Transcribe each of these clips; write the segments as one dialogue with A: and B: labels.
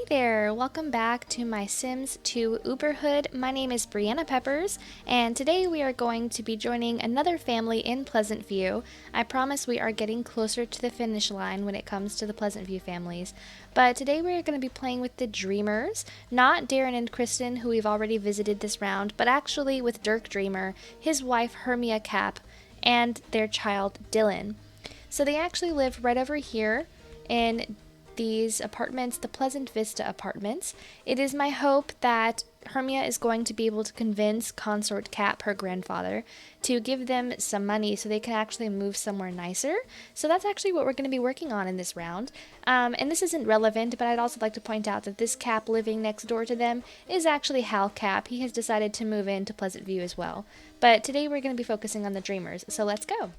A: there, welcome back to my Sims 2 Uberhood. My name is Brianna Peppers, and today we are going to be joining another family in Pleasant View. I promise we are getting closer to the finish line when it comes to the Pleasant View families. But today we are going to be playing with the Dreamers, not Darren and Kristen, who we've already visited this round, but actually with Dirk Dreamer, his wife Hermia Capp, and their child Dylan. So they actually live right over here in these apartments, the Pleasant Vista apartments. It is my hope that Hermia is going to be able to convince Consort Capp, her grandfather, to give them some money so they can actually move somewhere nicer. So that's actually what we're going to be working on in this round. And this isn't relevant, but I'd also like to point out that this Capp living next door to them is actually Hal Capp. He has decided to move into Pleasant View as well. But today we're going to be focusing on the Dreamers, so let's go.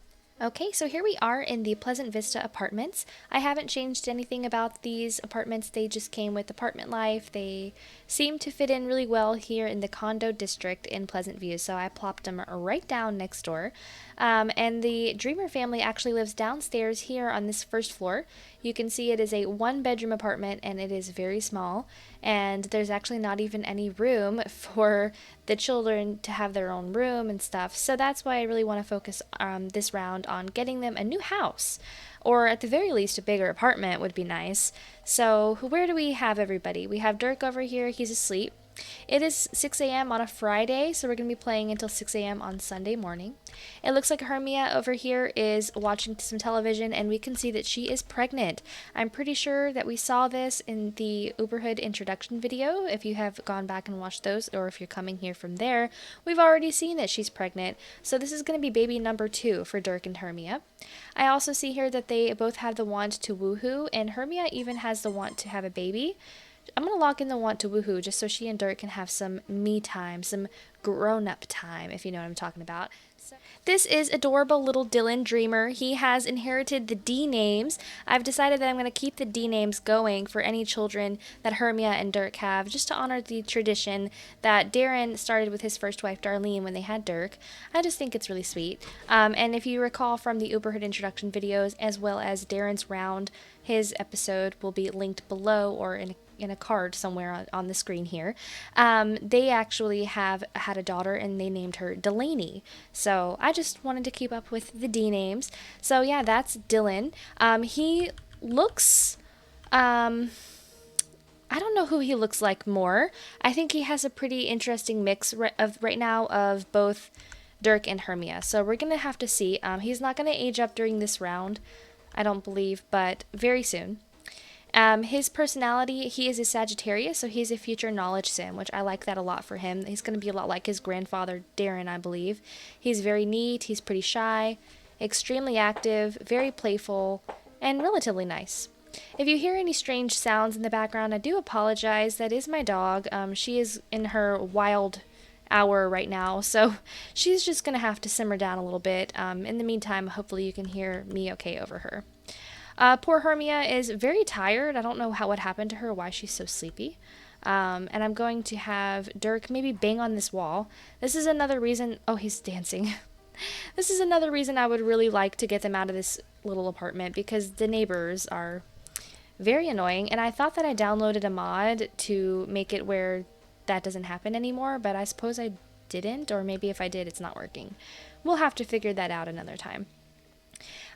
A: Okay, so here we are in the Pleasant Vista apartments. I haven't changed anything about these apartments. They just came with apartment life. They seem to fit in really well here in the condo district in Pleasant View, so I plopped them right down next door. And the Dreamer family actually lives downstairs here on this first floor. You can see it is a one-bedroom apartment, and it is very small, and there's actually not even any room for the children to have their own room and stuff. So that's why I really want to focus this round on getting them a new house, or at the very least a bigger apartment would be nice. So where do we have everybody? We have Dirk over here. He's asleep. It is 6 a.m. on a Friday, so we're going to be playing until 6 a.m. on Sunday morning. It looks like Hermia over here is watching some television, and we can see that she is pregnant. I'm pretty sure that we saw this in the Uberhood introduction video. If you have gone back and watched those, or if you're coming here from there, we've already seen that she's pregnant. So this is going to be baby number 2 for Dirk and Hermia. I also see here that they both have the want to woohoo, and Hermia even has the want to have a baby. I'm going to lock in the want to woohoo just so she and Dirk can have some me time, some grown-up time, if you know what I'm talking about. This is adorable little Dylan Dreamer. He has inherited the D names. I've decided that I'm going to keep the D names going for any children that Hermia and Dirk have, just to honor the tradition that Darren started with his first wife, Darlene, when they had Dirk. I just think it's really sweet. And if you recall from the Uberhood introduction videos, as well as Darren's round, his episode will be linked below or in a card somewhere on the screen here. They actually have had a daughter, and they named her Delaney. So I just wanted to keep up with the D names. So yeah, that's Dylan. He looks, I don't know who he looks like more. I think he has a pretty interesting mix right now of both Dirk and Hermia. So we're going to have to see. He's not going to age up during this round, I don't believe, but very soon. His personality, he is a Sagittarius, so he's a future knowledge sim, which I like that a lot for him. He's going to be a lot like his grandfather, Darren, I believe. He's very neat, he's pretty shy, extremely active, very playful, and relatively nice. If you hear any strange sounds in the background, I do apologize. That is my dog. She is in her wild hour right now, so she's just going to have to simmer down a little bit. In the meantime, hopefully you can hear me okay over her. Poor Hermia is very tired. I don't know what happened to her, why she's so sleepy. And I'm going to have Dirk maybe bang on this wall. This is another reason... Oh, he's dancing. This is another reason I would really like to get them out of this little apartment, because the neighbors are very annoying. And I thought that I downloaded a mod to make it where that doesn't happen anymore, but I suppose I didn't, or maybe if I did, it's not working. We'll have to figure that out another time.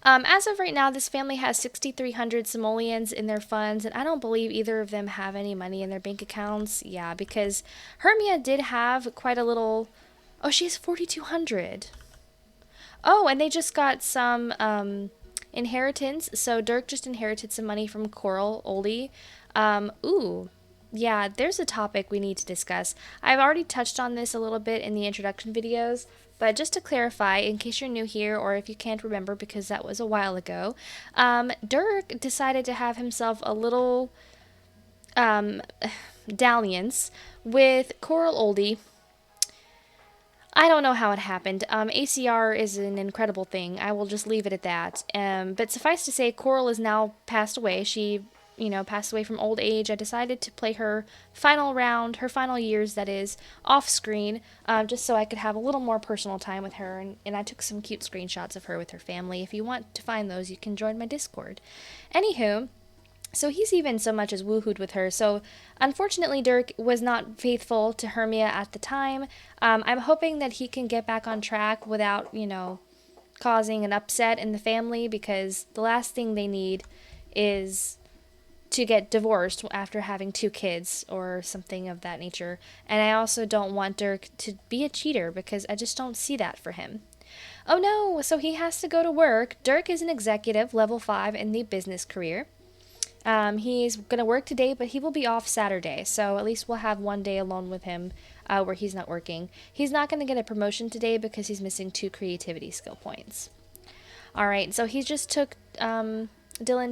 A: As of right now, this family has 6,300 simoleons in their funds, and I don't believe either of them have any money in their bank accounts. Yeah, because Hermia did have quite a little... Oh, she has 4,200. Oh, and they just got some inheritance. So Dirk just inherited some money from Coral Oldie. Ooh. Yeah, there's a topic we need to discuss. I've already touched on this a little bit in the introduction videos, but just to clarify, in case you're new here or if you can't remember because that was a while ago, Dirk decided to have himself a little dalliance with Coral Oldie. I don't know how it happened. ACR is an incredible thing. I will just leave it at that. But suffice to say, Coral is now passed away. She passed away from old age. I decided to play her final round, her final years, that is, off screen, just so I could have a little more personal time with her, and I took some cute screenshots of her with her family. If you want to find those, you can join my Discord. Anywho, So he's even so much as woohooed with her. So unfortunately, Dirk was not faithful to Hermia at the time. I'm hoping that he can get back on track without, causing an upset in the family, because the last thing they need is to get divorced after having 2 kids or something of that nature. And I also don't want Dirk to be a cheater, because I just don't see that for him. Oh no, so he has to go to work. Dirk is an executive, level 5 in the business career. He's going to work today, but he will be off Saturday, so at least we'll have one day alone with him where he's not working. He's not going to get a promotion today because he's missing 2 creativity skill points. All right, so he just took Dylan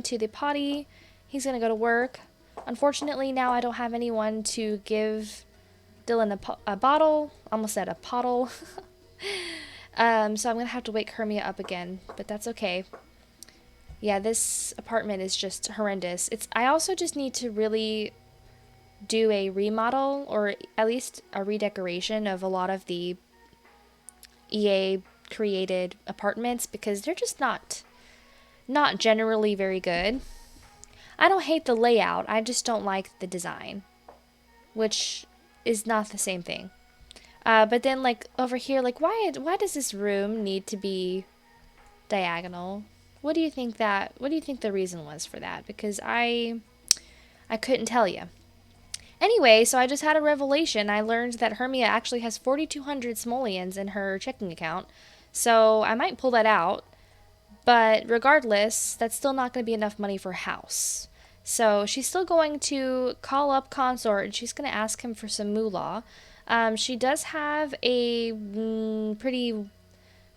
A: to the potty. He's going to go to work. Unfortunately, now I don't have anyone to give Dylan a bottle. Almost said a pottle. So I'm going to have to wake Hermia up again, but that's okay. Yeah, this apartment is just horrendous. I also just need to really do a remodel, or at least a redecoration of a lot of the EA created apartments, because they're just not generally very good. I don't hate the layout, I just don't like the design, which is not the same thing. But then, like, over here, like, why does this room need to be diagonal? What do you think the reason was for that? Because I couldn't tell you. Anyway, so I just had a revelation. I learned that Hermia actually has 4,200 simoleons in her checking account. So I might pull that out. But regardless, that's still not going to be enough money for a house. So she's still going to call up Consort, and she's going to ask him for some moolah. She does have a pretty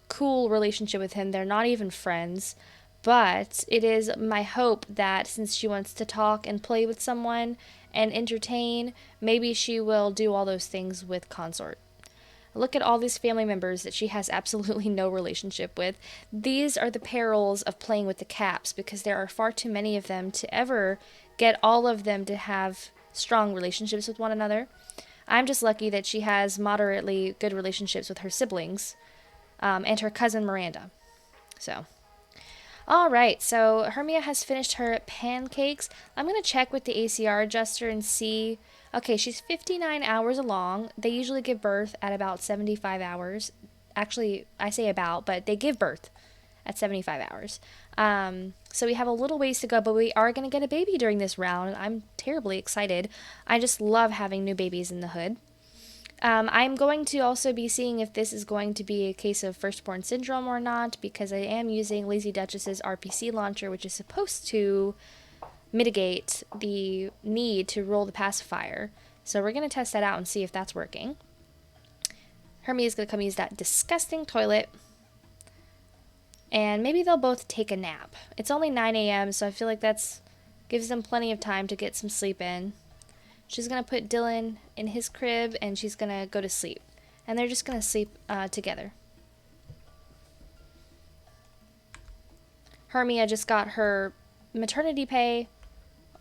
A: cool relationship with him. They're not even friends. But it is my hope that since she wants to talk and play with someone and entertain, maybe she will do all those things with Consort. Look at all these family members that she has absolutely no relationship with. These are the perils of playing with the Capps, because there are far too many of them to ever get all of them to have strong relationships with one another. I'm just lucky that she has moderately good relationships with her siblings and her cousin Miranda. So... Alright, so Hermia has finished her pancakes. I'm going to check with the ACR adjuster and see. Okay, she's 59 hours along. They usually give birth at about 75 hours. Actually, I say about, but they give birth at 75 hours. So we have a little ways to go, but we are going to get a baby during this round. I'm terribly excited. I just love having new babies in the hood. I'm going to also be seeing if this is going to be a case of firstborn syndrome or not, because I am using Lazy Duchess's RPC launcher, which is supposed to mitigate the need to roll the pacifier. So we're going to test that out and see if that's working. Hermia's going to come use that disgusting toilet. And maybe they'll both take a nap. It's only 9 a.m., so I feel like that gives them plenty of time to get some sleep in. She's going to put Dylan in his crib, and she's going to go to sleep. And they're just going to sleep together. Hermia just got her maternity pay,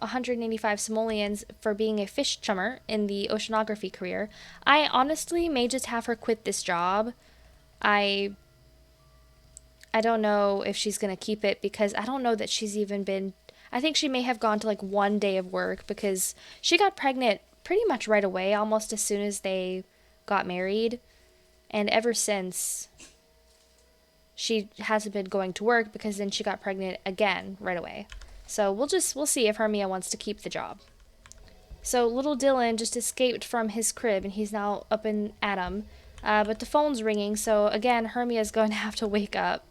A: 185 simoleons, for being a fish chummer in the oceanography career. I honestly may just have her quit this job. I don't know if she's going to keep it, because I don't know that she's even been... I think she may have gone to like 1 day of work, because she got pregnant pretty much right away, almost as soon as they got married. And ever since, she hasn't been going to work, because then she got pregnant again right away. So we'll see if Hermia wants to keep the job. So little Dylan just escaped from his crib, and he's now up in Adam. But the phone's ringing, so again, Hermia's going to have to wake up.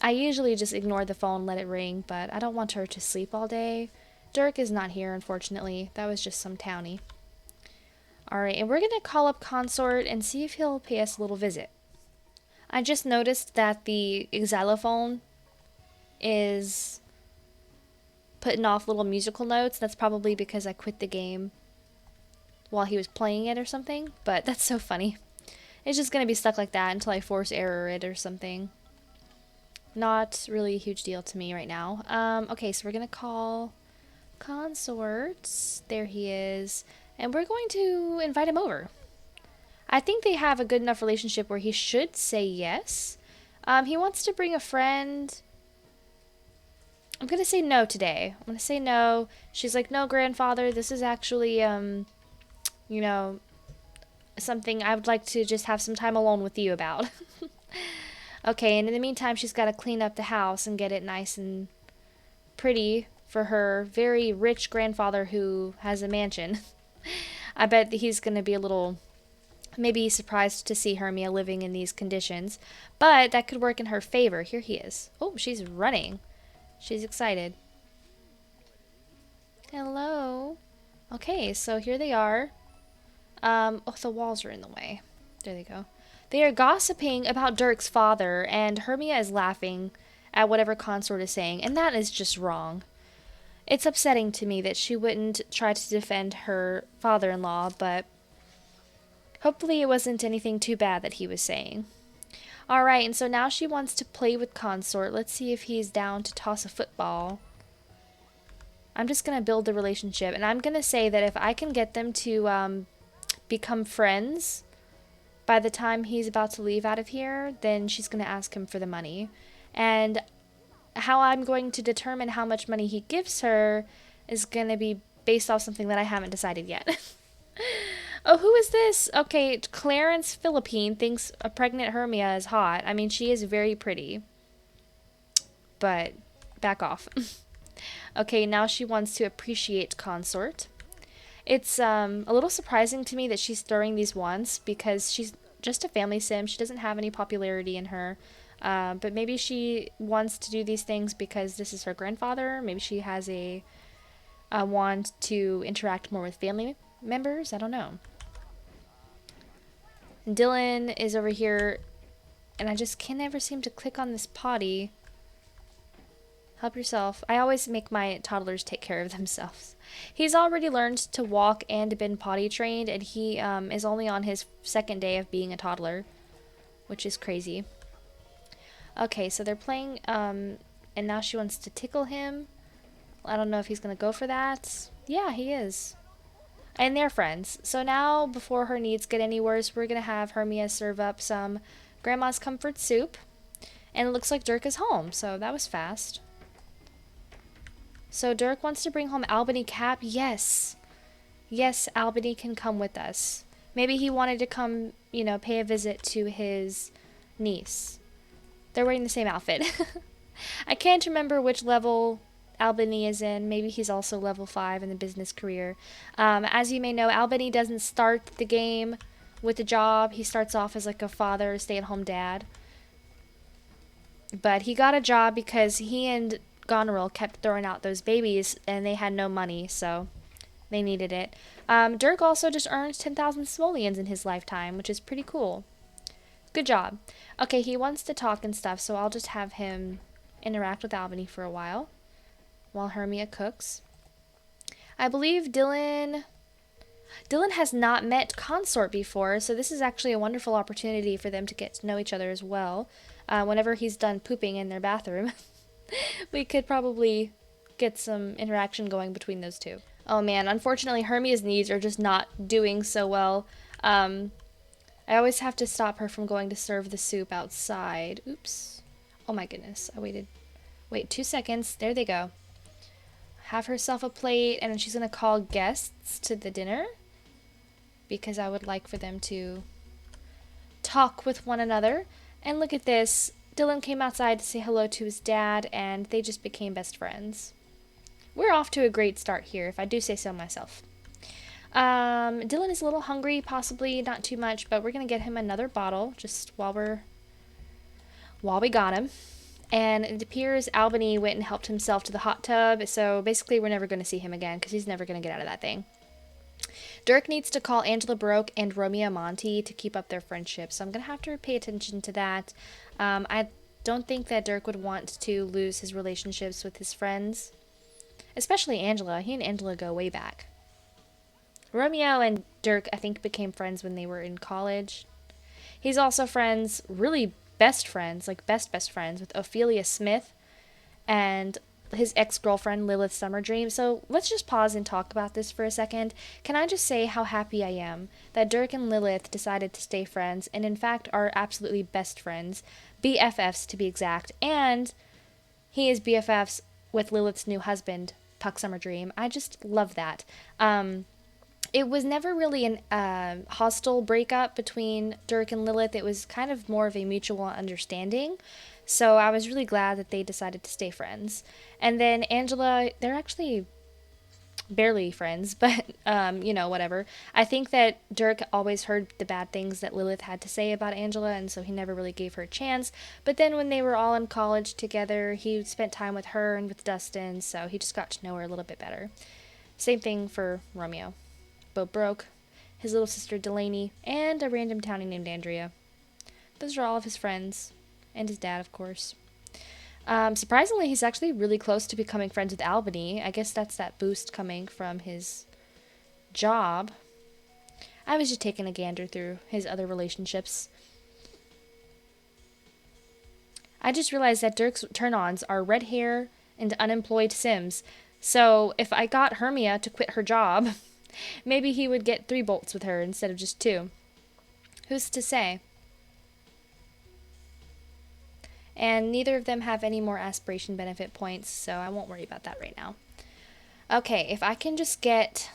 A: I usually just ignore the phone, let it ring, but I don't want her to sleep all day. Dirk is not here, unfortunately. That was just some townie. Alright, and we're going to call up Consort and see if he'll pay us a little visit. I just noticed that the xylophone is putting off little musical notes. That's probably because I quit the game while he was playing it or something, but that's so funny. It's just going to be stuck like that until I force error it or something. Not really a huge deal to me right now. Okay, so we're going to call Consort. There he is. And we're going to invite him over. I think they have a good enough relationship where he should say yes. He wants to bring a friend. I'm gonna say no today. I'm gonna say no. She's like, no, grandfather, this is actually, you know, something I would like to just have some time alone with you about. Okay, and in the meantime, she's got to clean up the house and get it nice and pretty for her very rich grandfather who has a mansion. I bet he's going to be a little, maybe surprised to see Hermia living in these conditions, but that could work in her favor. Here he is. Oh, she's running. She's excited. Hello. Okay, so here they are. Oh, the walls are in the way. There they go. They are gossiping about Dirk's father, and Hermia is laughing at whatever Consort is saying, and that is just wrong. It's upsetting to me that she wouldn't try to defend her father-in-law, but hopefully it wasn't anything too bad that he was saying. Alright, and so now she wants to play with Consort. Let's see if he's down to toss a football. I'm just going to build the relationship, and I'm going to say that if I can get them to become friends by the time he's about to leave out of here, then she's going to ask him for the money. And how I'm going to determine how much money he gives her is going to be based off something that I haven't decided yet. Oh, who is this? Okay, Clarence Philippine thinks a pregnant Hermia is hot. I mean, she is very pretty. But back off. Okay, now she wants to appreciate Consort. It's a little surprising to me that she's throwing these once because she's just a family sim. She doesn't have any popularity in her. But maybe she wants to do these things because this is her grandfather. Maybe she has a want to interact more with family members. I don't know. Dylan is over here, and I just can never seem to click on this potty. Help yourself. I always make my toddlers take care of themselves. He's already learned to walk and been potty trained, and he is only on his second day of being a toddler, which is crazy. Okay, so they're playing, and now she wants to tickle him. I don't know if he's going to go for that. Yeah, he is. And they're friends. So now, before her needs get any worse, we're going to have Hermia serve up some Grandma's Comfort Soup. And it looks like Dirk is home, so that was fast. So Dirk wants to bring home Albany Capp. Yes. Yes, Albany can come with us. Maybe he wanted to come, you know, pay a visit to his niece. They're wearing the same outfit. I can't remember which level Albany is in. Maybe he's also level 5 in the business career. As you may know, Albany doesn't start the game with a job. He starts off as like a father, stay-at-home dad. But he got a job because he and Goneril kept throwing out those babies and they had no money, so they needed it. Dirk also just earned 10,000 simoleons in his lifetime, which is pretty cool. Good job. Okay, he wants to talk and stuff, so I'll just have him interact with Albany for a while Hermia cooks. I believe Dylan has not met Consort before, so this is actually a wonderful opportunity for them to get to know each other as well. Whenever he's done pooping in their bathroom, we could probably get some interaction going between those two. Oh man, unfortunately Hermia's needs are just not doing so well. I always have to stop her from going to serve the soup outside. Oops. Oh my goodness. Wait 2 seconds. There they go. Have herself a plate, and then she's going to call guests to the dinner. Because I would like for them to talk with one another. And look at this. Dylan came outside to say hello to his dad, and they just became best friends. We're off to a great start here, if I do say so myself. Dylan is a little hungry, possibly not too much, but we're going to get him another bottle just while we got him. And it appears Albany went and helped himself to the hot tub, so basically we're never going to see him again because he's never going to get out of that thing. Dirk needs to call Angela Baroque and Romeo Monti to keep up their friendship, so I'm going to have to pay attention to that. I don't think that Dirk would want to lose his relationships with his friends, especially Angela. He and Angela go way back. Romeo and Dirk, I think, became friends when they were in college. He's also friends, really best friends, like best friends, with Ophelia Smith and his ex-girlfriend, Lilith Summerdream. So let's just pause and talk about this for a second. Can I just say how happy I am that Dirk and Lilith decided to stay friends and, in fact, are absolutely best friends, BFFs to be exact, and he is BFFs with Lilith's new husband, Puck Summer Dream. I just love that. It was never really an hostile breakup between Dirk and Lilith. It was kind of more of a mutual understanding. So I was really glad that they decided to stay friends. And then Angela, they're actually barely friends, but whatever. I think that Dirk always heard the bad things that Lilith had to say about Angela, and so he never really gave her a chance. But then when they were all in college together, he spent time with her and with Dustin, so he just got to know her a little bit better. Same thing for Romeo. Both broke, his little sister Delaney, and a random townie named Andrea. Those are all of his friends, and his dad, of course. Surprisingly, he's actually really close to becoming friends with Albany. I guess that's that boost coming from his job. I was just taking a gander through his other relationships. I just realized that Dirk's turn-ons are red hair and unemployed Sims. So if I got Hermia to quit her job, maybe he would get 3 bolts with her instead of just 2. Who's to say? And neither of them have any more aspiration benefit points, so I won't worry about that right now. Okay, if I can just get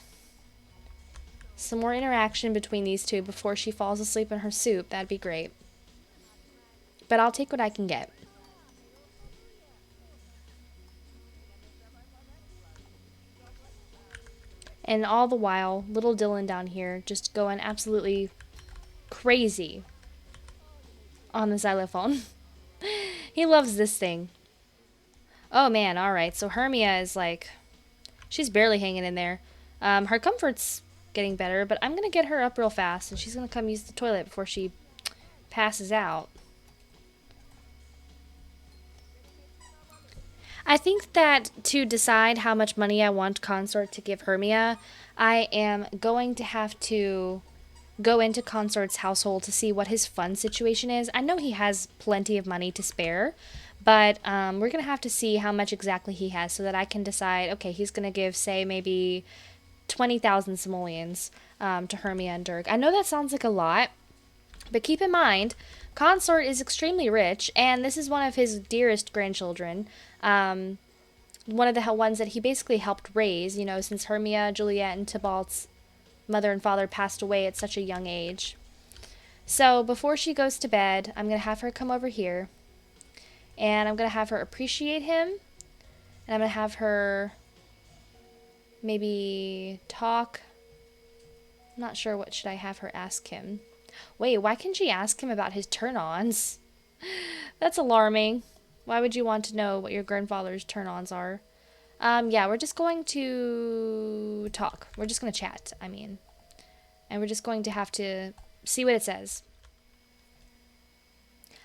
A: some more interaction between these two before she falls asleep in her soup, that'd be great. But I'll take what I can get. And all the while, little Dylan down here just going absolutely crazy on the xylophone. He loves this thing. Oh man, alright. So Hermia is like, she's barely hanging in there. Her comfort's getting better, but I'm going to get her up real fast, and she's going to come use the toilet before she passes out. I think that to decide how much money I want Consort to give Hermia, I am going to have to go into Consort's household to see what his fund situation is. I know he has plenty of money to spare, but we're going to have to see how much exactly he has so that I can decide, okay, he's going to give, say, maybe 20,000 simoleons to Hermia and Dirk. I know that sounds like a lot, but keep in mind, Consort is extremely rich, and this is one of his dearest grandchildren. One of the ones that he basically helped raise, since Hermia, Juliet, and Tybalt's mother and father passed away at such a young age. So before she goes to bed, I'm going to have her come over here, and I'm going to have her appreciate him, and I'm going to have her maybe talk. I'm not sure what should I have her ask him. Wait, why can't she ask him about his turn-ons? That's alarming. Why would you want to know what your grandfather's turn-ons are? Yeah, we're just going to talk. We're just going to chat, and we're just going to have to see what it says.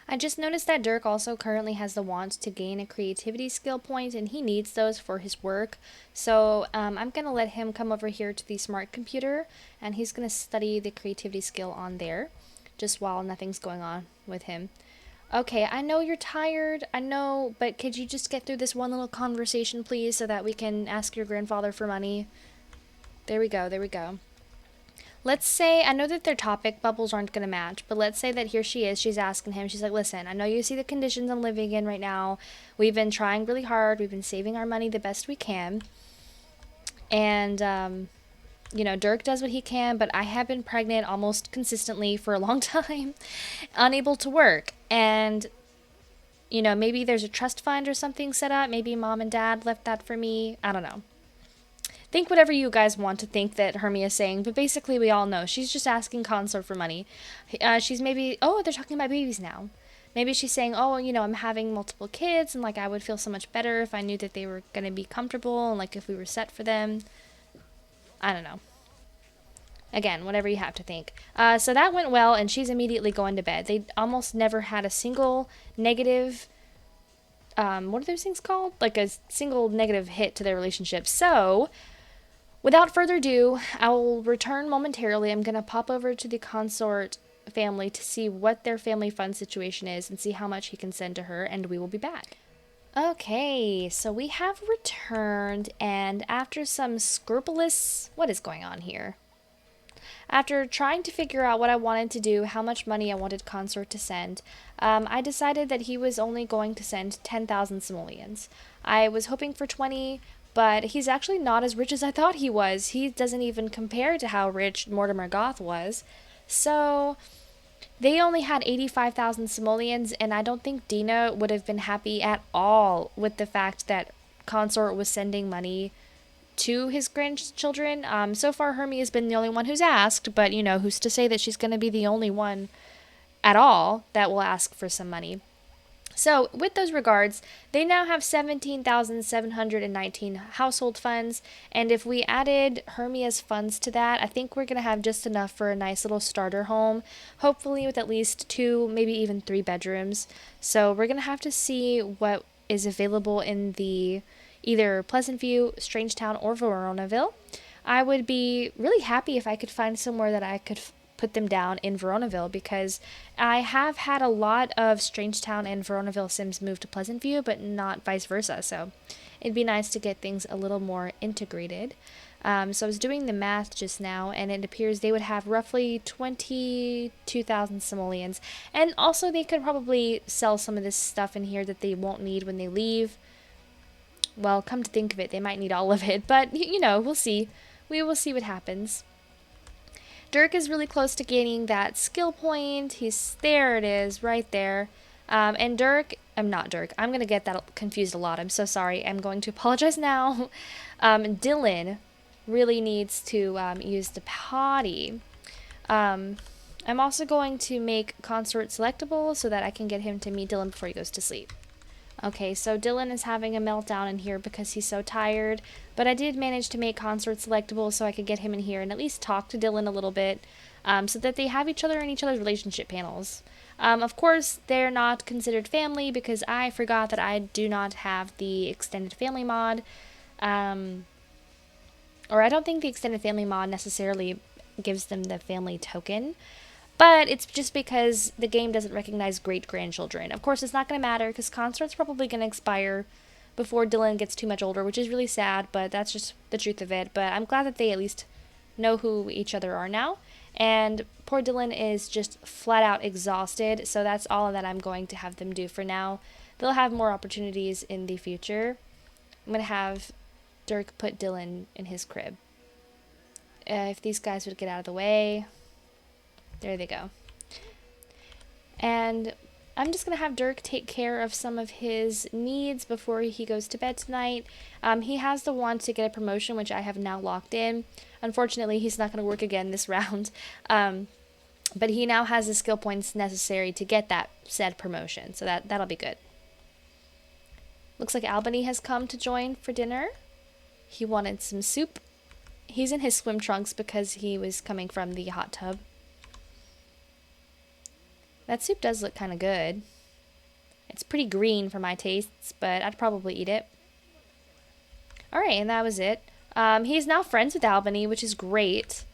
A: I just noticed that Dirk also currently has the want to gain a creativity skill point, and he needs those for his work. So I'm going to let him come over here to the smart computer, and he's going to study the creativity skill on there, just while nothing's going on with him. Okay, I know you're tired, I know, but could you just get through this one little conversation, please, so that we can ask your grandfather for money? There we go, there we go. Let's say, I know that their topic bubbles aren't going to match, but let's say that here she is, she's asking him, she's like, listen, I know you see the conditions I'm living in right now. We've been trying really hard, we've been saving our money the best we can, and, Dirk does what he can, but I have been pregnant almost consistently for a long time, unable to work. And, maybe there's a trust fund or something set up. Maybe mom and dad left that for me. I don't know. Think whatever you guys want to think that Hermia's saying, but basically we all know. She's just asking Consort for money. She's maybe, oh, they're talking about babies now. Maybe she's saying, oh, I'm having multiple kids, and, I would feel so much better if I knew that they were going to be comfortable, and, if we were set for them. I don't know. Again, whatever you have to think. So that went well, and she's immediately going to bed. They almost never had a single negative, what are those things called? A single negative hit to their relationship. So, without further ado, I will return momentarily. I'm going to pop over to the Consort family to see what their family fund situation is and see how much he can send to her, and we will be back. Okay, so we have returned, and after some scrupulous... What is going on here? After trying to figure out what I wanted to do, how much money I wanted Consort to send, I decided that he was only going to send 10,000 simoleons. I was hoping for 20, but he's actually not as rich as I thought he was. He doesn't even compare to how rich Mortimer Goth was. So they only had 85,000 simoleons, and I don't think Dina would have been happy at all with the fact that Consort was sending money to his grandchildren. So far, Hermia has been the only one who's asked, but who's to say that she's going to be the only one at all that will ask for some money. So, with those regards, they now have 17,719 household funds, and if we added Hermia's funds to that, I think we're going to have just enough for a nice little starter home, hopefully with at least 2, maybe even 3 bedrooms. So, we're going to have to see what is available in the either Pleasant View, Strangetown, or Veronaville. I would be really happy if I could find somewhere that I could put them down in Veronaville, because I have had a lot of Strangetown and Veronaville Sims move to Pleasant View, but not vice versa. So it'd be nice to get things a little more integrated. So I was doing the math just now, and it appears they would have roughly 22,000 simoleons. And also they could probably sell some of this stuff in here that they won't need when they leave. Well, come to think of it, they might need all of it, but we'll see. We will see what happens. Dirk is really close to gaining that skill point. There it is, right there. And Dirk, I'm going to get that confused a lot. I'm so sorry. I'm going to apologize now. Dylan really needs to use the potty. I'm also going to make Consort selectable so that I can get him to meet Dylan before he goes to sleep. Okay, so Dylan is having a meltdown in here because he's so tired, but I did manage to make Consort selectable so I could get him in here and at least talk to Dylan a little bit, so that they have each other in each other's relationship panels. Of course, they're not considered family because I forgot that I do not have the extended family mod, or I don't think the extended family mod necessarily gives them the family token. But it's just because the game doesn't recognize great-grandchildren. Of course, it's not going to matter because Consort's probably going to expire before Dylan gets too much older, which is really sad, but that's just the truth of it. But I'm glad that they at least know who each other are now. And poor Dylan is just flat out exhausted, so that's all that I'm going to have them do for now. They'll have more opportunities in the future. I'm going to have Dirk put Dylan in his crib. If these guys would get out of the way... There they go. And I'm just going to have Dirk take care of some of his needs before he goes to bed tonight. He has the want to get a promotion, which I have now locked in. Unfortunately, he's not going to work again this round. But he now has the skill points necessary to get that said promotion. So that'll be good. Looks like Albany has come to join for dinner. He wanted some soup. He's in his swim trunks because he was coming from the hot tub. That soup does look kind of good. It's pretty green for my tastes, but I'd probably eat it. Alright, and that was it. He's now friends with Albany, which is great.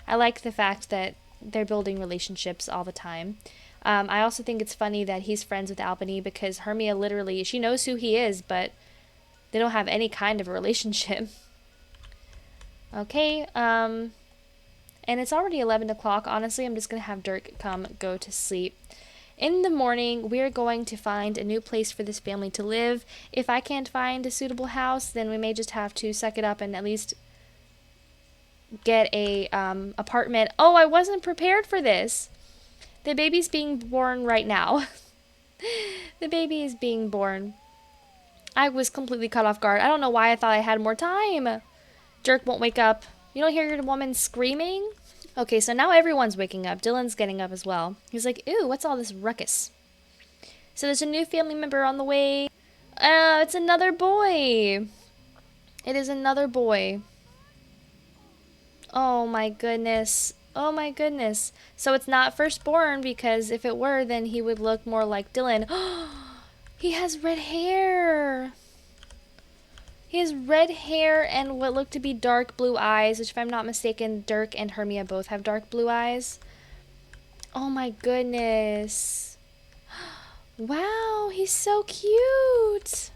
A: I like the fact that they're building relationships all the time. I also think it's funny that he's friends with Albany because Hermia literally, she knows who he is, but they don't have any kind of a relationship. Okay, and it's already 11 o'clock. Honestly, I'm just going to have Dirk go to sleep. In the morning, we're going to find a new place for this family to live. If I can't find a suitable house, then we may just have to suck it up and at least get a apartment. Oh, I wasn't prepared for this. The baby's being born right now. The baby is being born. I was completely caught off guard. I don't know why I thought I had more time. Dirk won't wake up. You don't hear your woman screaming? Okay, so now everyone's waking up. Dylan's getting up as well. He's like, ew, what's all this ruckus? So there's a new family member on the way. It's another boy. It is another boy. Oh my goodness. Oh my goodness. So it's not firstborn because if it were, then he would look more like Dylan. He has red hair. He has red hair and what look to be dark blue eyes, which if I'm not mistaken, Dirk and Hermia both have dark blue eyes. Oh my goodness. Wow, he's so cute.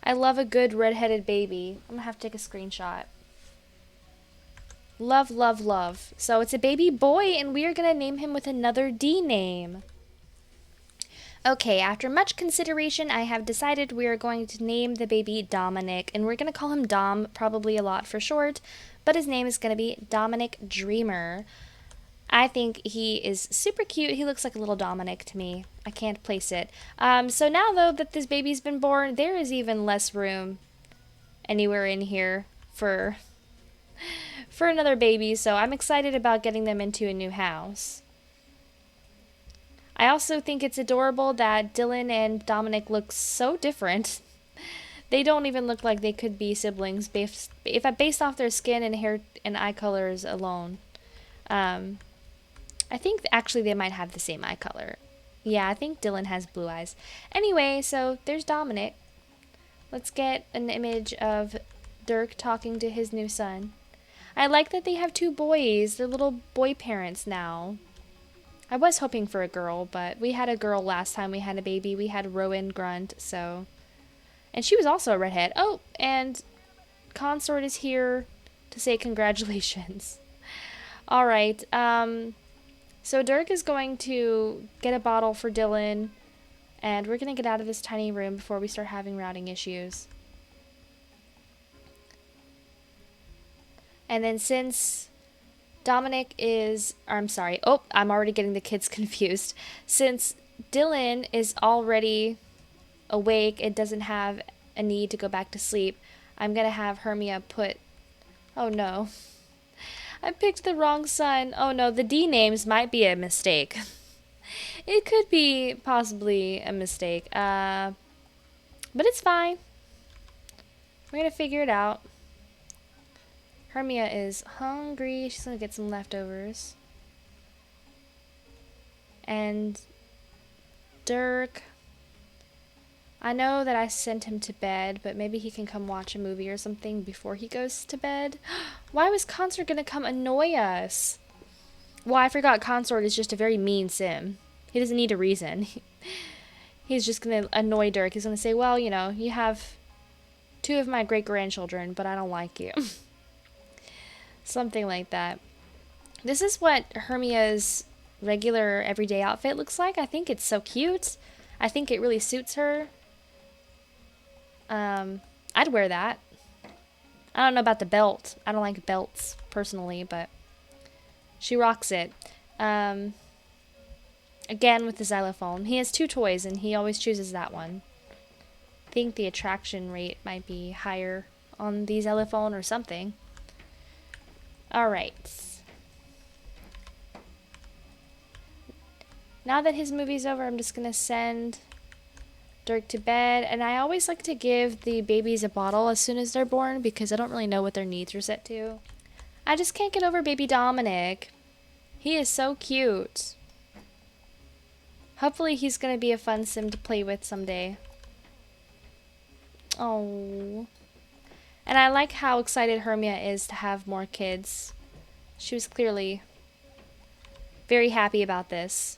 A: I love a good redheaded baby. I'm gonna have to take a screenshot. Love, love, love. So it's a baby boy and we are gonna name him with another D name. Okay, after much consideration, I have decided we are going to name the baby Dominic, and we're going to call him Dom probably a lot for short, but his name is going to be Dominic Dreamer. I think he is super cute. He looks like a little Dominic to me. I can't place it. So now, though, that this baby's been born, there is even less room anywhere in here for another baby, so I'm excited about getting them into a new house. I also think it's adorable that Dylan and Dominic look so different. They don't even look like they could be siblings based off their skin and hair and eye colors alone. I think actually they might have the same eye color. Yeah, I think Dylan has blue eyes. Anyway, so there's Dominic. Let's get an image of Dirk talking to his new son. I like that they have two boys. They're little boy parents now. I was hoping for a girl, but we had a girl last time we had a baby. We had Rowan Grunt, so... And she was also a redhead. Oh, and Consort is here to say congratulations. All right, so Dirk is going to get a bottle for Dylan, and we're going to get out of this tiny room before we start having routing issues. And then since Dominic is, I'm already getting the kids confused. Since Dylan is already awake and doesn't have a need to go back to sleep, I'm going to have Hermia put, oh no, I picked the wrong son. Oh no, the D names might be a mistake. It could be possibly a mistake, but it's fine. We're going to figure it out. Hermia is hungry. She's going to get some leftovers. And Dirk, I know that I sent him to bed, but maybe he can come watch a movie or something before he goes to bed. Why was Consort going to come annoy us? Well, I forgot Consort is just a very mean sim. He doesn't need a reason. He's just going to annoy Dirk. He's going to say, well, you know, you have two of my great-grandchildren, but I don't like you. Something like that. This is what Hermia's regular everyday outfit looks like. I think it's so cute. I think it really suits her. I'd wear that. I don't know about the belt. I don't like belts personally, but she rocks it. Again with the xylophone. He has two toys and he always chooses that one. I think the attraction rate might be higher on the xylophone or something. Alright. Now that his movie's over, I'm just going to send Dirk to bed. And I always like to give the babies a bottle as soon as they're born because I don't really know what their needs are set to. I just can't get over baby Dominic. He is so cute. Hopefully he's going to be a fun sim to play with someday. Oh. And I like how excited Hermia is to have more kids. She was clearly very happy about this.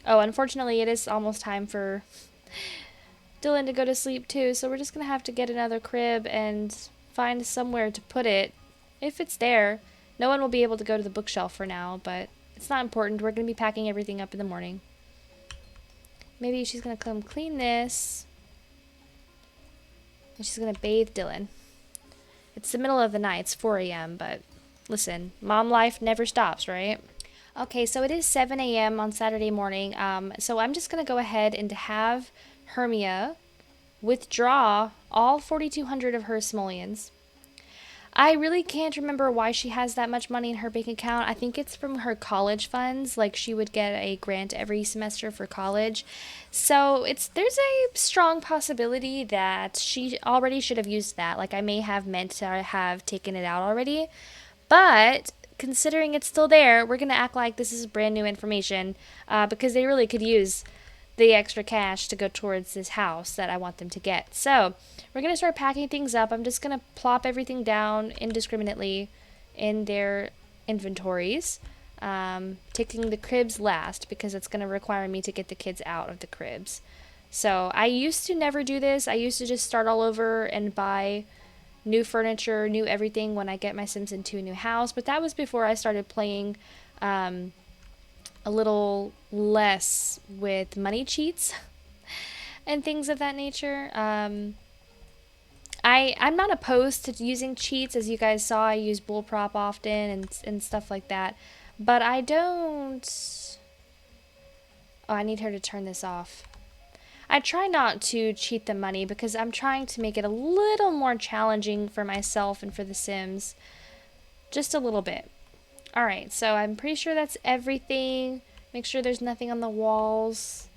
A: Oh, unfortunately, it is almost time for Dylan to go to sleep too, so we're just going to have to get another crib and find somewhere to put it. If it's there. No one will be able to go to the bookshelf for now, but it's not important. We're going to be packing everything up in the morning. Maybe she's going to come clean this. And she's going to bathe Dylan. It's the middle of the night. It's 4 a.m., but listen, mom life never stops, right? Okay, so it is 7 a.m. on Saturday morning, so I'm just going to go ahead and have Hermia withdraw all 4,200 of her simoleons. I really can't remember why she has that much money in her bank account. I think it's from her college funds, like she would get a grant every semester for college. So there's a strong possibility that she already should have used that. Like I may have meant to have taken it out already. But considering it's still there, we're going to act like this is brand new information because they really could use the extra cash to go towards this house that I want them to get. So we're going to start packing things up. I'm just going to plop everything down indiscriminately in their inventories, taking the cribs last because it's going to require me to get the kids out of the cribs. So I used to never do this. I used to just start all over and buy new furniture, new everything when I get my Sims into a new house. But that was before I started playing a little less with money cheats and things of that nature. I'm not opposed to using cheats. As you guys saw, I use bullprop often and stuff like that. But I don't... Oh, I need her to turn this off. I try not to cheat the money because I'm trying to make it a little more challenging for myself and for the Sims. Just a little bit. Alright, so I'm pretty sure that's everything. Make sure there's nothing on the walls.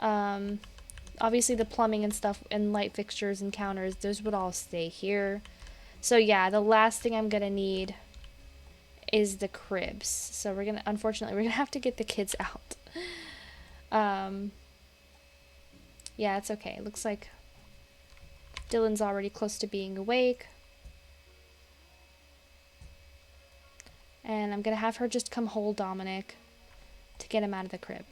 A: Obviously the plumbing and stuff and light fixtures and counters, those would all stay here. So yeah, the last thing I'm gonna need is the cribs. So unfortunately, we're gonna have to get the kids out. Yeah, it's okay. It looks like Dylan's already close to being awake. And I'm gonna have her just come hold Dominic to get him out of the crib.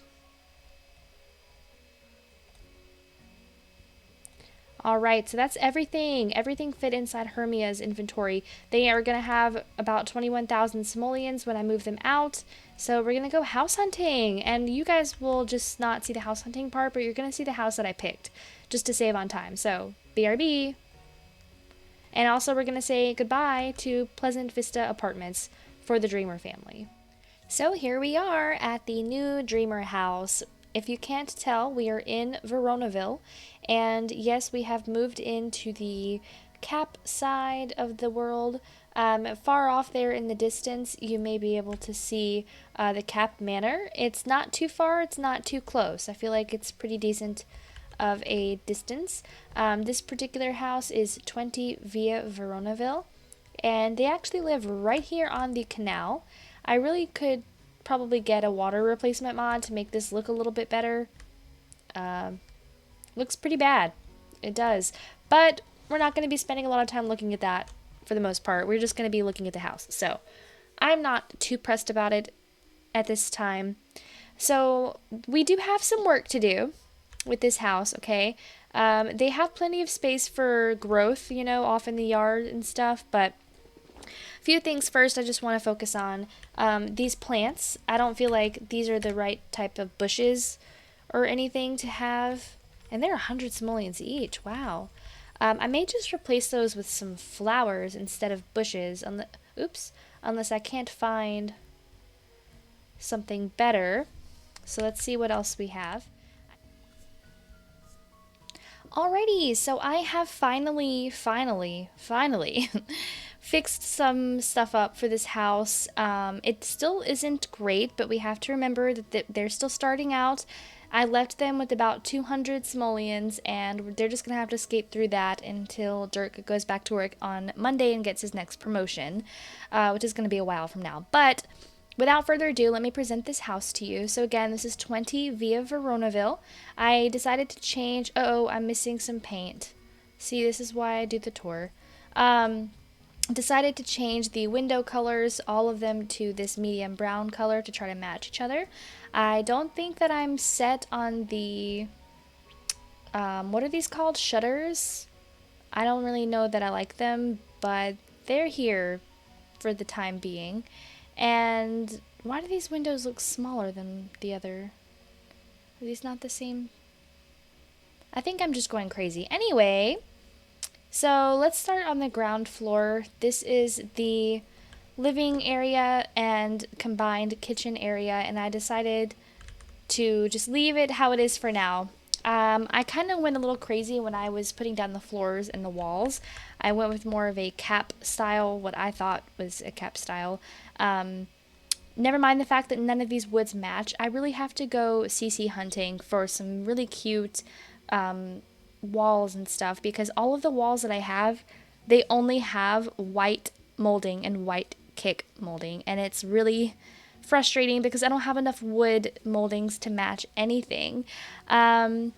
A: Alright, so that's everything. Everything fit inside Hermia's inventory. They are going to have about 21,000 simoleons when I move them out. So we're going to go house hunting. And you guys will just not see the house hunting part, but you're going to see the house that I picked just to save on time. So, BRB. And also we're going to say goodbye to Pleasant Vista Apartments for the Dreamer family. So here we are at the new Dreamer house. If you can't tell, we are in Veronaville, and yes, we have moved into the Capp side of the world. Far off there in the distance, you may be able to see the Capp Manor. It's not too far, it's not too close. I feel like it's pretty decent of a distance. This particular house is 20 Via Veronaville, and they actually live right here on the canal. I really could probably get a water replacement mod to make this look a little bit better. Looks pretty bad. It does. But we're not going to be spending a lot of time looking at that for the most part. We're just going to be looking at the house. So I'm not too pressed about it at this time. So we do have some work to do with this house, okay? They have plenty of space for growth, you know, off in the yard and stuff, but a few things first I just want to focus on. These plants, I don't feel like these are the right type of bushes or anything to have. And they're 100 simoleons each. Wow. I may just replace those with some flowers instead of bushes. Unless I can't find something better. So let's see what else we have. Alrighty, so I have finally fixed some stuff up for this house. It still isn't great, but we have to remember that they're still starting out. I left them with about 200 simoleons, and they're just going to have to skate through that until Dirk goes back to work on Monday and gets his next promotion, which is going to be a while from now. But without further ado, let me present this house to you. So again, this is 20 Via Veronaville. I decided to change... Uh-oh, I'm missing some paint. See, this is why I do the tour. Decided to change the window colors, all of them to this medium brown color to try to match each other. I don't think that I'm set on the... what are these called? Shutters? I don't really know that I like them, but they're here for the time being. And why do these windows look smaller than the other? Are these not the same? I think I'm just going crazy. Anyway, so let's start on the ground floor. This is the living area and combined kitchen area, and I decided to just leave it how it is for now. I kind of went a little crazy when I was putting down the floors and the walls. I went with more of a Capp style, what I thought was a Capp style. Never mind the fact that none of these woods match. I really have to go CC hunting for some really cute walls and stuff, because all of the walls that I have, they only have white molding and white kick molding, and it's really frustrating because I don't have enough wood moldings to match anything. And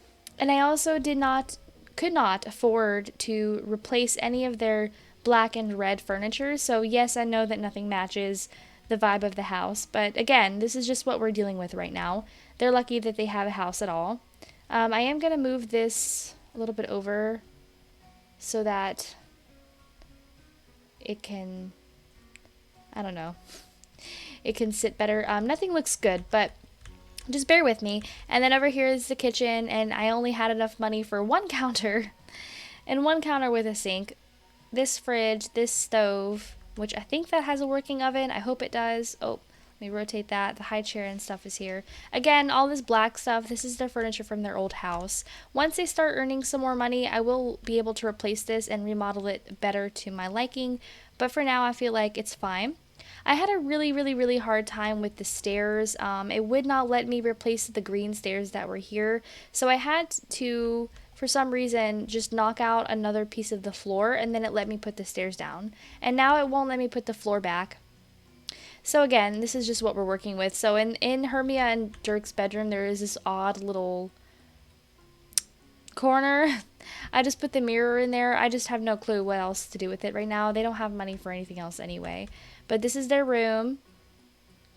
A: I also could not afford to replace any of their black and red furniture. So yes, I know that nothing matches the vibe of the house, but again, this is just what we're dealing with right now. They're lucky that they have a house at all. I am going to move this a little bit over so that it can, I don't know, it can sit better. Nothing looks good, but Just bear with me. And then over here is the kitchen, and I only had enough money for one counter and one counter with a sink. This fridge, this stove, which I think that has a working oven. I hope it does. Oh, let me rotate that. The high chair and stuff is here. Again, all this black stuff, this is their furniture from their old house. Once they start earning some more money, I will be able to replace this and remodel it better to my liking. But for now, I feel like it's fine. I had a really hard time with the stairs. It would not let me replace the green stairs that were here. So I had to, for some reason, just knock out another piece of the floor, and then it let me put the stairs down. And now it won't let me put the floor back. So again, this is just what we're working with. So in Hermia and Dirk's bedroom, there is this odd little corner. I just put the mirror in there. I just have no clue what else to do with it right now. They don't have money for anything else anyway. But this is their room.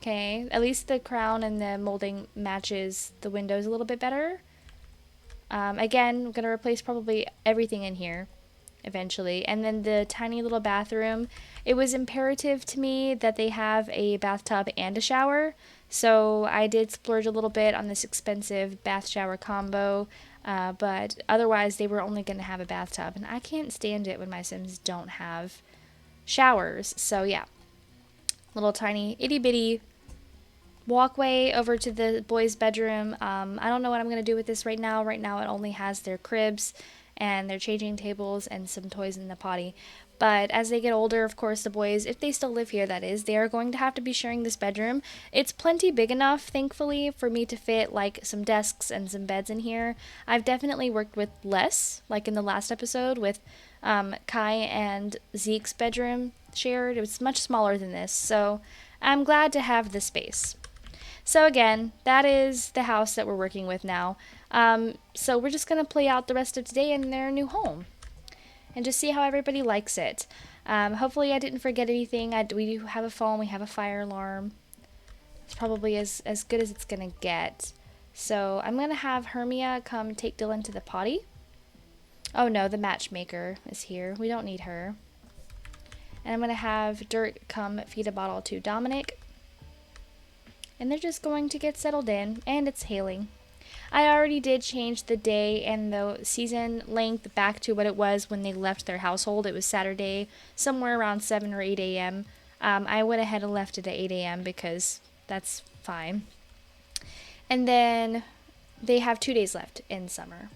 A: Okay, at least the crown and the molding matches the windows a little bit better. Again, I'm going to replace probably everything in here eventually. And then the tiny little bathroom. It was imperative to me that they have a bathtub and a shower. So I did splurge a little bit on this expensive bath shower combo. But otherwise, they were only going to have a bathtub. And I can't stand it when my Sims don't have showers. So yeah. Little tiny itty bitty walkway over to the boys' bedroom. I don't know what I'm going to do with this right now. Right now it only has their cribs and their changing tables and some toys in the potty. But as they get older, of course, the boys, if they still live here, that is, they are going to have to be sharing this bedroom. It's plenty big enough, thankfully, for me to fit like some desks and some beds in here. I've definitely worked with less, like in the last episode with Kai and Zeke's bedroom shared. It was much smaller than this, so I'm glad to have the space. So again, that is the house that we're working with now. So we're just going to play out the rest of today in their new home and just see how everybody likes it. Hopefully I didn't forget anything. We do have a phone, we have a fire alarm. It's probably as good as it's going to get. So I'm going to have Hermia come take Dylan to the potty. Oh no, the matchmaker is here. We don't need her. And I'm going to have Dirk come feed a bottle to Dominic. And they're just going to get settled in, and it's hailing. I already did change the day and the season length back to what it was when they left their household. It was Saturday, somewhere around 7 or 8 a.m. I went ahead and left it at 8 a.m. because that's fine. And then they have 2 days left in summer.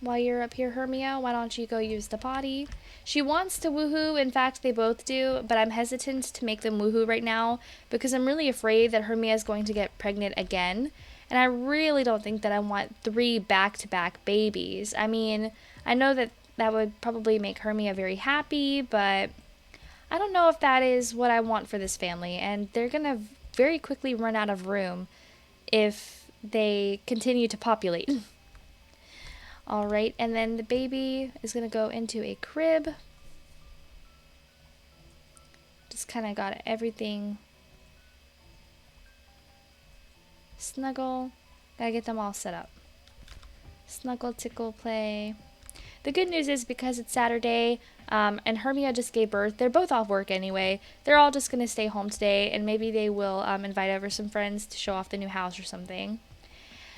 A: While you're up here, Hermia, why don't you go use the potty? She wants to woohoo. In fact, they both do, but I'm hesitant to make them woohoo right now because I'm really afraid that Hermia is going to get pregnant again. And I really don't think that I want 3 back-to-back babies. I mean, I know that that would probably make Hermia very happy, but I don't know if that is what I want for this family. And they're going to very quickly run out of room if they continue to populate. Alright, and then the baby is going to go into a crib. Just kind of got everything snuggle. Gotta get them all set up. Snuggle, tickle, play. The good news is because it's Saturday and Hermia just gave birth, they're both off work anyway. They're all just going to stay home today, and maybe they will invite over some friends to show off the new house or something.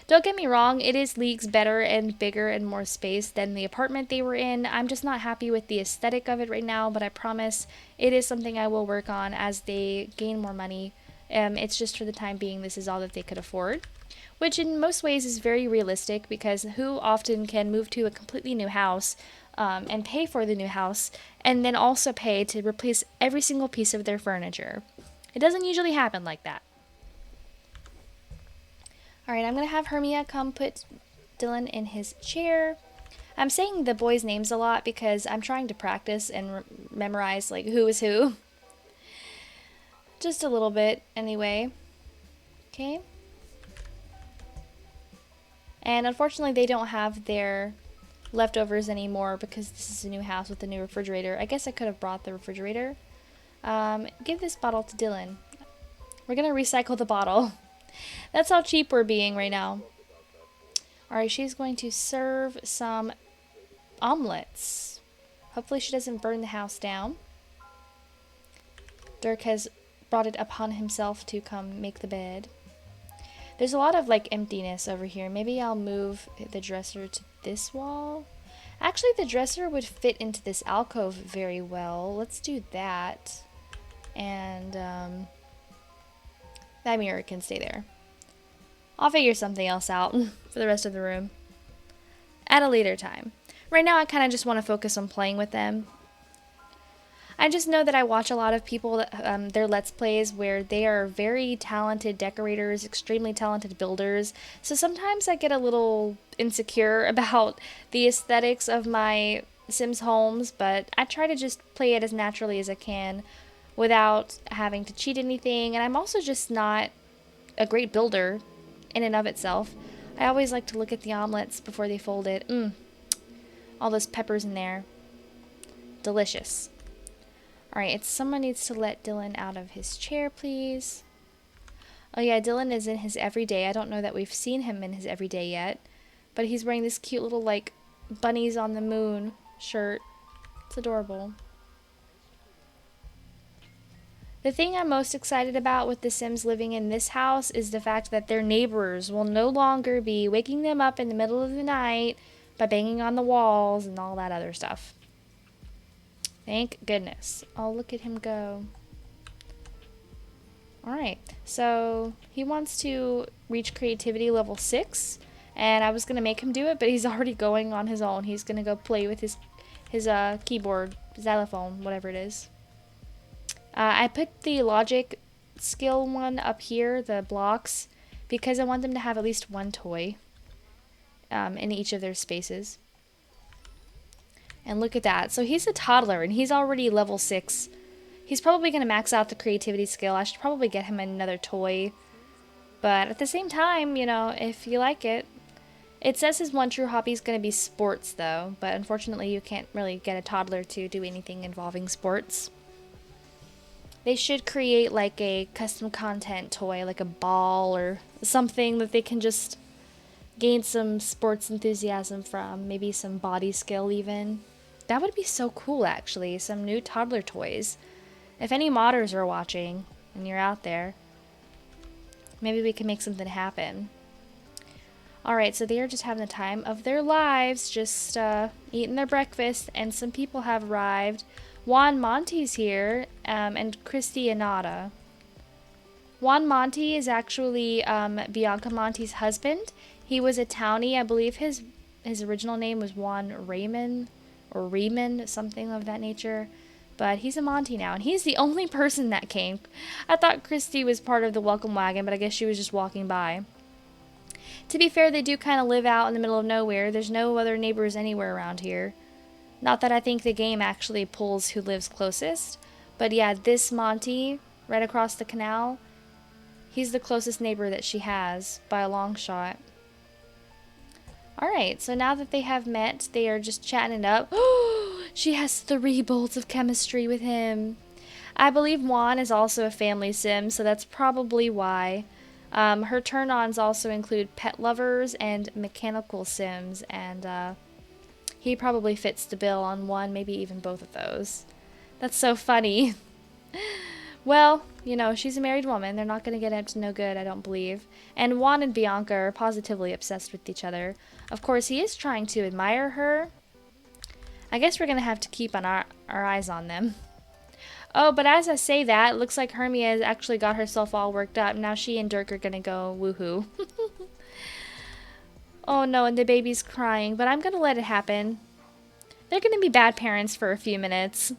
A: Don't get me wrong, it is leagues better and bigger and more space than the apartment they were in. I'm just not happy with the aesthetic of it right now, but I promise it is something I will work on as they gain more money. It's just for the time being, this is all that they could afford, which in most ways is very realistic because who often can move to a completely new house and pay for the new house and then also pay to replace every single piece of their furniture? It doesn't usually happen like that. Alright, I'm going to have Hermia come put Dylan in his chair. I'm saying the boys' names a lot because I'm trying to practice and memorize like who is who. Just a little bit anyway. Okay. And unfortunately they don't have their leftovers anymore because this is a new house with a new refrigerator. I guess I could have brought the refrigerator. Give this bottle to Dylan. We're going to recycle the bottle. That's how cheap we're being right now. Alright, she's going to serve some omelets. Hopefully she doesn't burn the house down. Dirk has brought it upon himself to come make the bed. There's a lot of like emptiness over here. Maybe I'll move the dresser to this wall. Actually, the dresser would fit into this alcove very well. Let's do that. And that mirror can stay there. I'll figure something else out for the rest of the room at a later time. Right now, I kind of just want to focus on playing with them. I just know that I watch a lot of people, their Let's Plays, where they are very talented decorators, extremely talented builders. So sometimes I get a little insecure about the aesthetics of my Sims homes, but I try to just play it as naturally as I can without having to cheat anything. And I'm also just not a great builder in and of itself. I always like to look at the omelets before they fold it. All those peppers in there. Delicious. Alright, someone needs to let Dylan out of his chair, please. Oh yeah, Dylan is in his everyday. I don't know that we've seen him in his everyday yet. But he's wearing this cute little, like, bunnies on the moon shirt. It's adorable. The thing I'm most excited about with the Sims living in this house is the fact that their neighbors will no longer be waking them up in the middle of the night by banging on the walls and all that other stuff. Thank goodness. Oh, look at him go. Alright, so he wants to reach creativity level 6, and I was going to make him do it, but he's already going on his own. He's going to go play with his keyboard, xylophone, whatever it is. I put the logic skill one up here, the blocks, because I want them to have at least one toy in each of their spaces. And look at that. So he's a toddler, and he's already level 6. He's probably going to max out the creativity skill. I should probably get him another toy. But at the same time, you know, if you like it. It says his one true hobby is going to be sports, though. But unfortunately, you can't really get a toddler to do anything involving sports. They should create like a custom content toy, like a ball or something that they can just gain some sports enthusiasm from. Maybe some body skill even. That would be so cool, actually. Some new toddler toys. If any modders are watching and you're out there, maybe we can make something happen. Alright, so they are just having the time of their lives, just eating their breakfast, and some people have arrived. Juan Monty's here, and Christy Anata. Juan Monty is actually Bianca Monty's husband. He was a townie. I believe his original name was Juan Raymond, or Raymond, something of that nature. But he's a Monty now, and he's the only person that came. I thought Christy was part of the welcome wagon, but I guess she was just walking by. To be fair, they do kind of live out in the middle of nowhere. There's no other neighbors anywhere around here. Not that I think the game actually pulls who lives closest. But yeah, this Monty, right across the canal, he's the closest neighbor that she has, by a long shot. Alright, so now that they have met, they are just chatting it up. She has 3 bolts of chemistry with him. I believe Juan is also a family sim, so that's probably why. Her turn-ons also include pet lovers and mechanical sims, and he probably fits the bill on one, maybe even both of those. That's so funny. Well, you know, she's a married woman. They're not going to get up to no good, I don't believe. And Juan and Bianca are positively obsessed with each other. Of course, he is trying to admire her. I guess we're going to have to keep on our eyes on them. Oh, but as I say that, it looks like Hermia has actually got herself all worked up. Now she and Dirk are going to go woohoo. Oh no, and the baby's crying, but I'm going to let it happen. They're going to be bad parents for a few minutes.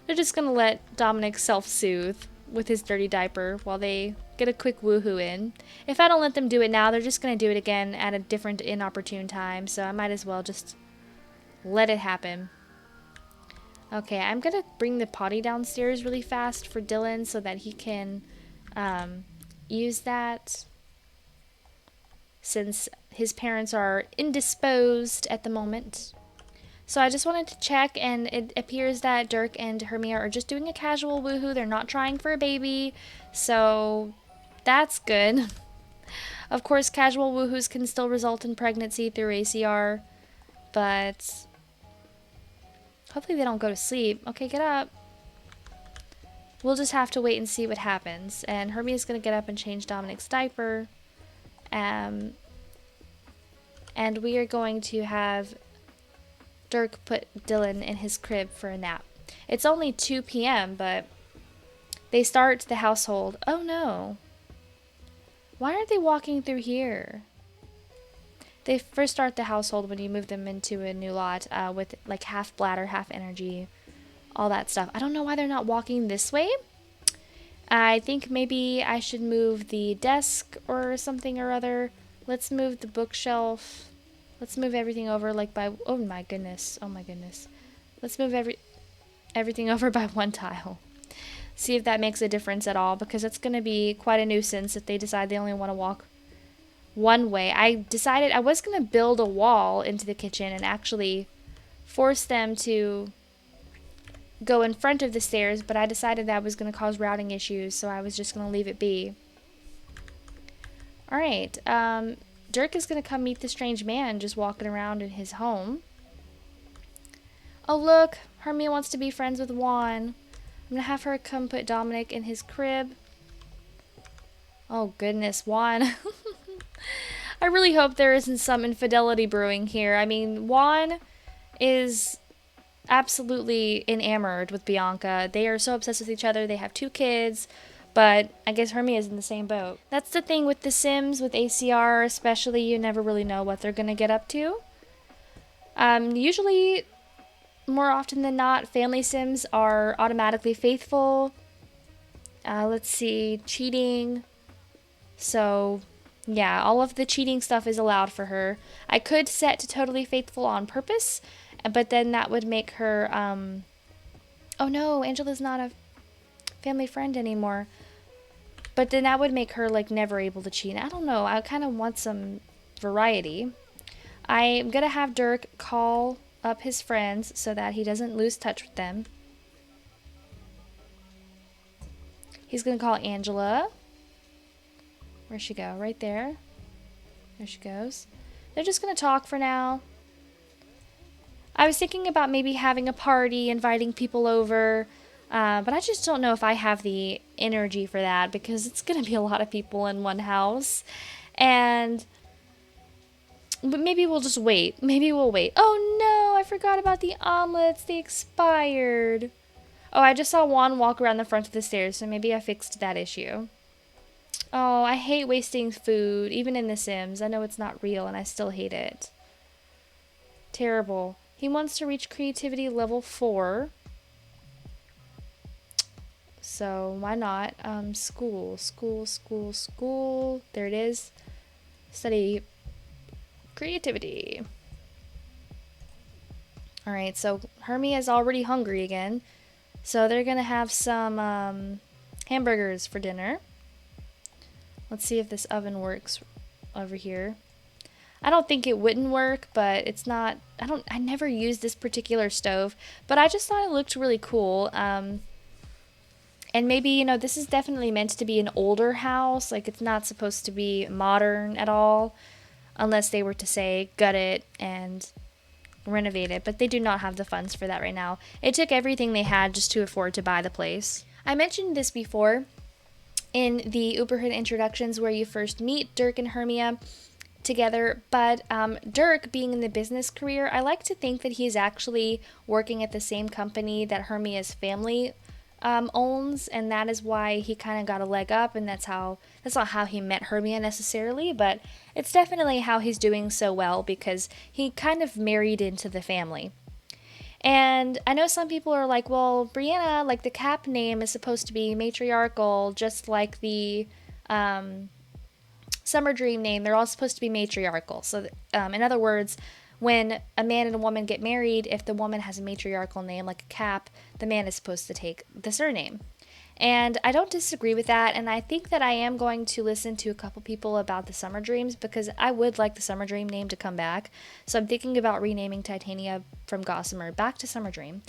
A: They're just going to let Dominic self-soothe with his dirty diaper while they get a quick woohoo in. If I don't let them do it now, they're just going to do it again at a different inopportune time, so I might as well just let it happen. Okay, I'm going to bring the potty downstairs really fast for Dylan so that he can use that, since his parents are indisposed at the moment. So I just wanted to check, and it appears that Dirk and Hermia are just doing a casual woohoo. They're not trying for a baby, so that's good. Of course, casual woohoos can still result in pregnancy through ACR, but hopefully they don't go to sleep. Okay, get up. We'll just have to wait and see what happens. And Hermia's going to get up and change Dominic's diaper. And we are going to have Dirk put Dylan in his crib for a nap. It's only 2 p.m., but they start the household. Oh no. Why aren't they walking through here? They first start the household when you move them into a new lot with like half bladder, half energy, all that stuff. I don't know why they're not walking this way. I think maybe I should move the desk or something or other. Let's move the bookshelf. Let's move everything over like by, oh my goodness. Let's move everything over by one tile. See if that makes a difference at all, because it's going to be quite a nuisance if they decide they only want to walk one way. I decided I was going to build a wall into the kitchen and actually force them to go in front of the stairs, but I decided that was going to cause routing issues, so I was just going to leave it be. Alright, Dirk is going to come meet the strange man just walking around in his home. Oh look, Hermia wants to be friends with Juan. I'm going to have her come put Dominic in his crib. Oh goodness, Juan. I really hope there isn't some infidelity brewing here. I mean, Juan is absolutely enamored with Bianca. They are so obsessed with each other. They have 2 kids, but I guess Hermia is in the same boat. That's the thing with The Sims, with ACR especially. You never really know what they're going to get up to. Usually, more often than not, family Sims are automatically faithful. Let's see, cheating. So, yeah, all of the cheating stuff is allowed for her. I could set to totally faithful on purpose, but then that would make her, oh no, Angela's not a family friend anymore. But then that would make her, like, never able to cheat. I don't know, I kind of want some variety. I'm gonna have Dirk call up his friends so that he doesn't lose touch with them. He's gonna call Angela. Where'd she go? Right there. There she goes. They're just gonna talk for now. I was thinking about maybe having a party, inviting people over, but I just don't know if I have the energy for that, because it's gonna be a lot of people in one house. But maybe we'll just wait. Maybe we'll wait. Oh no, I forgot about the omelets. They expired. Oh, I just saw Juan walk around the front of the stairs, so maybe I fixed that issue. Oh, I hate wasting food, even in The Sims. I know it's not real, and I still hate it. Terrible. He wants to reach creativity level 4. So, why not? School. There it is. Study creativity. Alright, so Hermia is already hungry again. So they're gonna have some hamburgers for dinner. Let's see if this oven works over here. I don't think it wouldn't work, but it's not, I never used this particular stove, but I just thought it looked really cool. And maybe, you know, this is definitely meant to be an older house. Like, it's not supposed to be modern at all, unless they were to say gut it and renovate it, but they do not have the funds for that right now. It took everything they had just to afford to buy the place. I mentioned this before in the Uberhood introductions, where you first meet Dirk and Hermia together, but Dirk, being in the business career, I like to think that he's actually working at the same company that Hermia's family owns, and that is why he kind of got a leg up, and that's not how he met Hermia necessarily, but it's definitely how he's doing so well, because he kind of married into the family. And I know some people are like, well, Brianna, like, the Capp name is supposed to be matriarchal, just like the Summer Dream name. They're all supposed to be matriarchal. So, in other words, when a man and a woman get married, if the woman has a matriarchal name, like a Capp, the man is supposed to take the surname. And I don't disagree with that, and I think that I am going to listen to a couple people about the Summer Dreams, because I would like the Summer Dream name to come back. So I'm thinking about renaming Titania from Gossamer back to Summer Dream.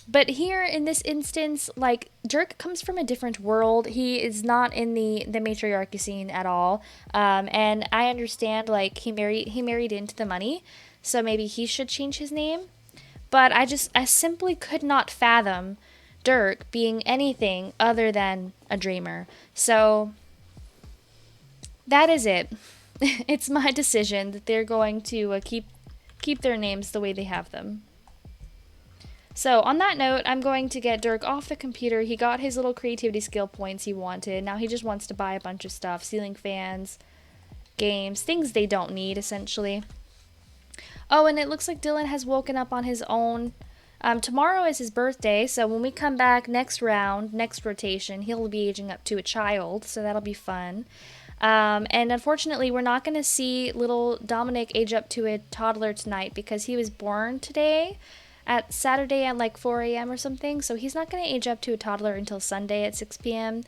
A: But here in this instance, like, Dirk comes from a different world. He is not in the matriarchy scene at all. And I understand, like, he married into the money, so maybe he should change his name. But I simply could not fathom Dirk being anything other than a dreamer. So That is it. It's my decision that they're going to keep their names the way they have them. So on that note, I'm going to get Dirk off the computer. He got his little creativity skill points he wanted. Now he just wants to buy a bunch of stuff, ceiling fans, games, things they don't need essentially. Oh, and it looks like Dylan has woken up on his own. Tomorrow is his birthday, so when we come back next round, next rotation, he'll be aging up to a child, so that'll be fun. And unfortunately, we're not going to see little Dominic age up to a toddler tonight because he was born today at Saturday at like 4 a.m. or something, so he's not going to age up to a toddler until Sunday at 6 p.m.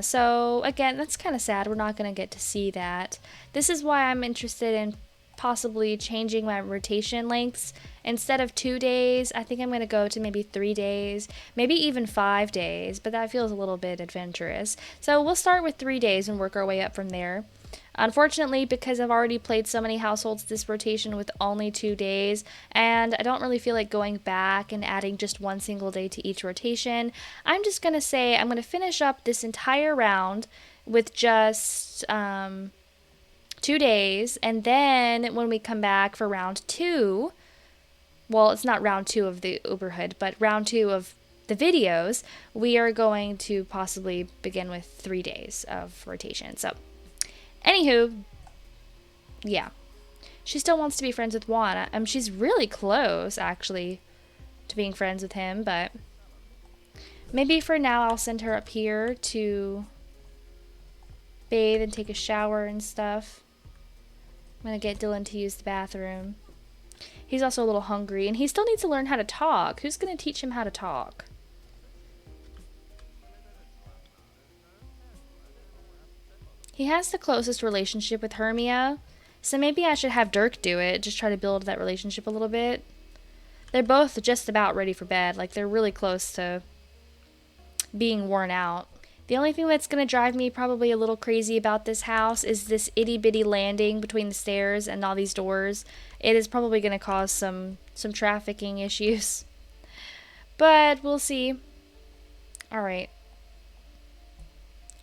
A: So again, that's kind of sad. We're not going to get to see that. This is why I'm interested in possibly changing my rotation lengths. Instead of 2 days, I think I'm going to go to maybe 3 days, maybe even 5 days, but that feels a little bit adventurous. So we'll start with 3 days and work our way up from there. Unfortunately, because I've already played so many households this rotation with only 2 days, and I don't really feel like going back and adding just one single day to each rotation, I'm just going to say I'm going to finish up this entire round with just 2 days, and then when we come back for round 2, well, it's not round 2 of the Uberhood, but round 2 of the videos, we are going to possibly begin with 3 days of rotation. So, anywho, yeah. She still wants to be friends with Juan. She's really close, actually, to being friends with him, but maybe for now I'll send her up here to bathe and take a shower and stuff. I'm going to get Dylan to use the bathroom. He's also a little hungry, and he still needs to learn how to talk. Who's going to teach him how to talk? He has the closest relationship with Hermia, so maybe I should have Dirk do it, just try to build that relationship a little bit. They're both just about ready for bed, like they're really close to being worn out. The only thing that's going to drive me probably a little crazy about this house is this itty-bitty landing between the stairs and all these doors. It is probably going to cause some trafficking issues. But we'll see. Alright.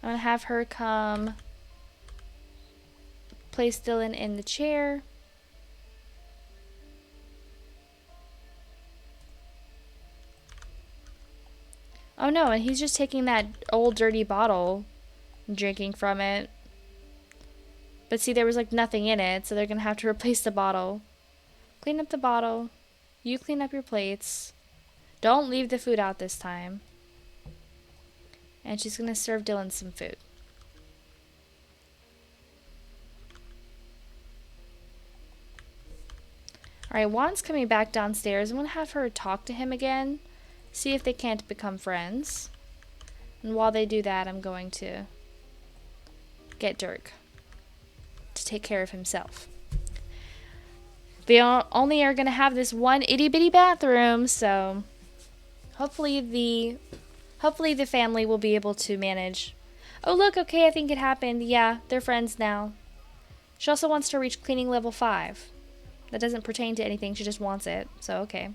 A: I'm going to have her come place Dylan in the chair. Oh no, and he's just taking that old dirty bottle and drinking from it. But see, there was like nothing in it, so they're going to have to replace the bottle. Clean up the bottle. You clean up your plates. Don't leave the food out this time. And she's going to serve Dylan some food. Alright, Juan's coming back downstairs. I'm going to have her talk to him again. See if they can't become friends. And while they do that, I'm going to get Dirk to take care of himself. They only are going to have this one itty-bitty bathroom, so hopefully the family will be able to manage. Oh, look, okay, I think it happened. Yeah, they're friends now. She also wants to reach cleaning level 5. That doesn't pertain to anything, she just wants it, so okay.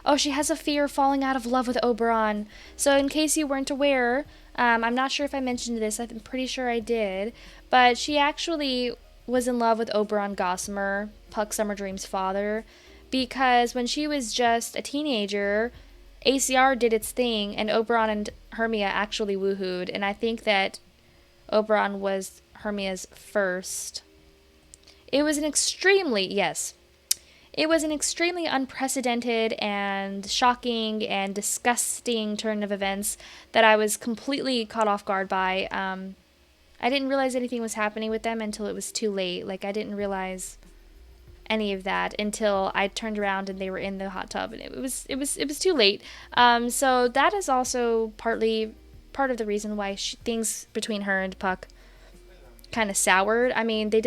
A: Oh, she has a fear of falling out of love with Oberon. So in case you weren't aware, I'm not sure if I mentioned this, I'm pretty sure I did, but she actually was in love with Oberon Gossamer, Puck Summer Dream's father, because when she was just a teenager, ACR did its thing, and Oberon and Hermia actually woohooed, and I think that Oberon was Hermia's first. It was an extremely unprecedented and shocking and disgusting turn of events that I was completely caught off guard by. I didn't realize anything was happening with them until it was too late. Like, I didn't realize any of that until I turned around and they were in the hot tub, and it was too late. So that is also part of the reason why things between her and Puck kind of soured. I mean, they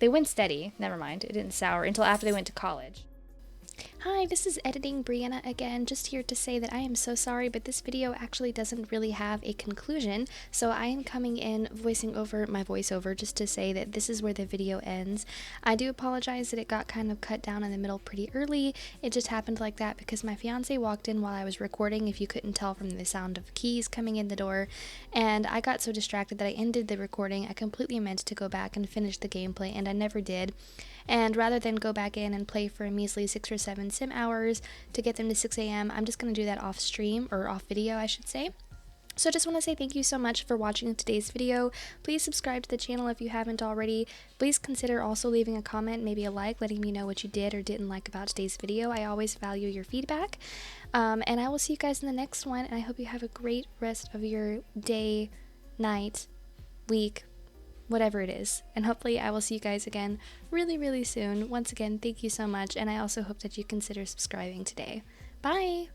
A: went steady. Never mind, it didn't sour until after they went to college. Hi, this is Editing Brianna again, just here to say that I am so sorry, but this video actually doesn't really have a conclusion, so I am coming in voicing over my voiceover just to say that this is where the video ends. I do apologize that it got kind of cut down in the middle pretty early. It just happened like that because my fiance walked in while I was recording, if you couldn't tell from the sound of keys coming in the door, and I got so distracted that I ended the recording. I completely meant to go back and finish the gameplay, and I never did. And rather than go back in and play for a measly 6 or 7 sim hours to get them to 6 a.m., I'm just going to do that off stream, or off video I should say. So I just want to say thank you so much for watching today's video. Please subscribe to the channel if you haven't already. Please consider also leaving a comment, maybe a like, letting me know what you did or didn't like about today's video. I always value your feedback. And I will see you guys in the next one, and I hope you have a great rest of your day, night, week, whatever it is, and hopefully I will see you guys again really soon. Once again, thank you so much, and I also hope that you consider subscribing today. Bye!